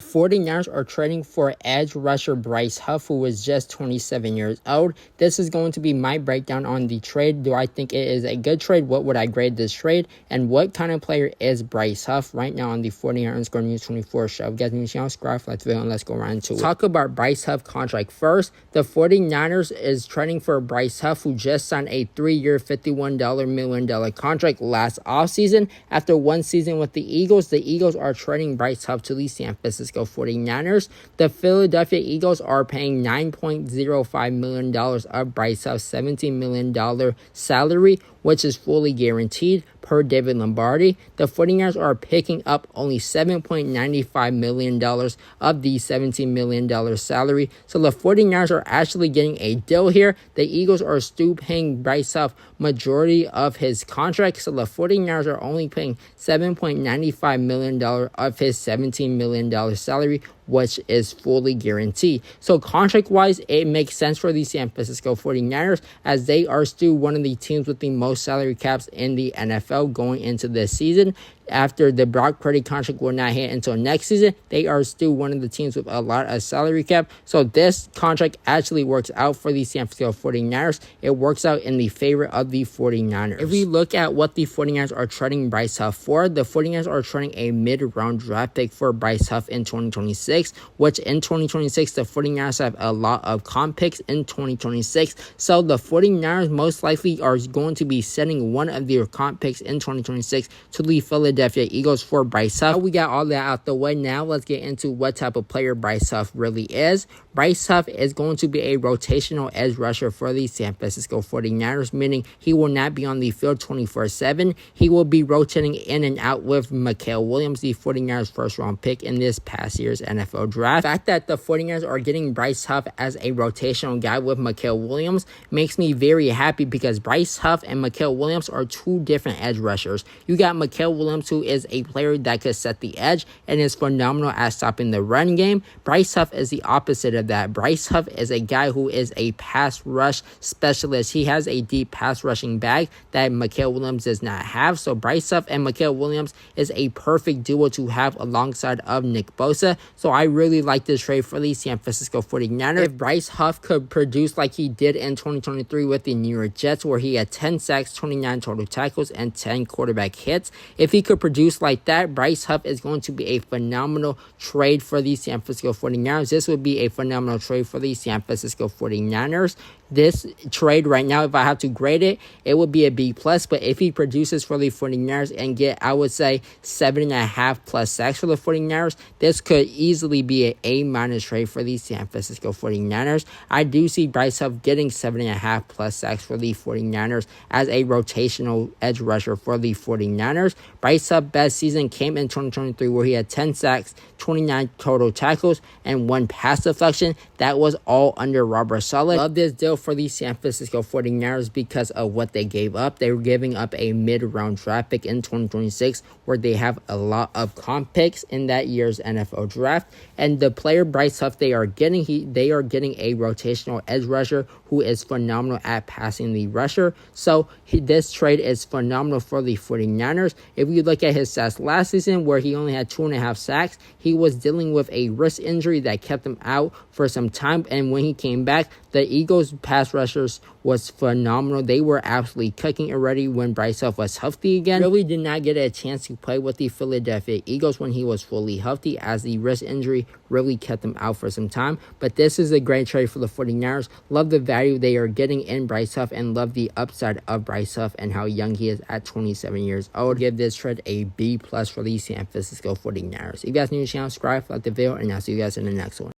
49ers are trading for edge rusher Bryce Huff, who is just 27 years old. This is going to be my breakdown on the trade. Do I think it is a good trade? What would I grade this trade? And what kind of player is Bryce Huff right now on the 49ers Score News 24 show? If you guys need to subscribe for that video, and let's go right into it. Talk about Bryce Huff contract first. The 49ers is trading for Bryce Huff, who just signed a 3-year, $51 million contract last offseason. After one season with the Eagles are trading Bryce Huff to the San Francisco 49ers. The Philadelphia Eagles are paying $9.05 million of Bryce Huff's $17 million salary, which is fully guaranteed per David Lombardi. The 49ers are picking up only $7.95 million of the $17 million salary. So the 49ers are actually getting a deal here. The Eagles are still paying Bryce Huff majority of his contract. So the 49ers are only paying $7.95 million of his $17 million salary, which is fully guaranteed. So contract-wise, it makes sense for the San Francisco 49ers, as they are still one of the teams with the most salary caps in the NFL going into this season. After the Brock Purdy contract will not hit until next season, they are still one of the teams with a lot of salary cap. So this contract actually works out for the San Francisco 49ers. It works out in the favor of the 49ers. If we look at what the 49ers are trading Bryce Huff for, the 49ers are trading a mid-round draft pick for Bryce Huff in 2026, which in 2026, the 49ers have a lot of comp picks in 2026. So the 49ers most likely are going to be sending one of their comp picks in 2026 to the Philadelphia Eagles for Bryce Huff. We got all that out the way. Now let's get into what type of player Bryce Huff really is. Bryce Huff is going to be a rotational edge rusher for the San Francisco 49ers, meaning he will not be on the field 24/7. He will be rotating in and out with Mikael Williams, the 49ers first-round pick in this past year's NFL draft. The fact that the 49ers are getting Bryce Huff as a rotational guy with Mikael Williams makes me very happy, because Bryce Huff and Mikael Williams are two different edge rushers. You got Mikael Williams, who is a player that could set the edge and is phenomenal at stopping the run game. Bryce Huff is the opposite of that. Bryce Huff is a guy who is a pass rush specialist. He has a deep pass rushing bag that Mikael Williams does not have. So Bryce Huff and Mikael Williams is a perfect duo to have alongside of Nick Bosa. So I really like this trade for the San Francisco 49ers. If Bryce Huff could produce like he did in 2023 with the New York Jets, where he had 10 sacks, 29 total tackles, and 10 quarterback hits, if he could produce like that, Bryce Huff is going to be a phenomenal trade for the San Francisco 49ers. This would be a phenomenal trade for the San Francisco 49ers. This trade right now, if I have to grade it, it would be a B+. But if he produces for the 49ers and get, I would say, 7.5 plus sacks for the 49ers, this could easily be an A- trade for the San Francisco 49ers. I do see Bryce Huff getting 7.5 plus sacks for the 49ers as a rotational edge rusher for the 49ers. Bryce Huff's best season came in 2023, where he had 10 sacks, 29 total tackles, and 1 pass deflection. That was all under Robert Saleh. Love this deal for the San Francisco 49ers because of what they gave up. They were giving up a mid-round draft pick in 2026, where they have a lot of comp picks in that year's NFL draft. And the player Bryce Huff they are getting a rotational edge rusher who is phenomenal at passing the rusher. So this trade is phenomenal for the 49ers. If you look at his stats last season, where he only had 2.5 sacks, he was dealing with a wrist injury that kept him out for some time. And when he came back, the Eagles pass rushers was phenomenal. They were absolutely cooking already when Bryce Huff was healthy again. Really did not get a chance to play with the Philadelphia Eagles when he was fully healthy, as the wrist injury really kept him out for some time. But this is a great trade for the 49ers. Love the value they are getting in Bryce Huff, and love the upside of Bryce Huff and how young he is at 27 years old. Give this trade a B+ for the San Francisco 49ers. If you guys new to the channel, subscribe, like the video, and I'll see you guys in the next one.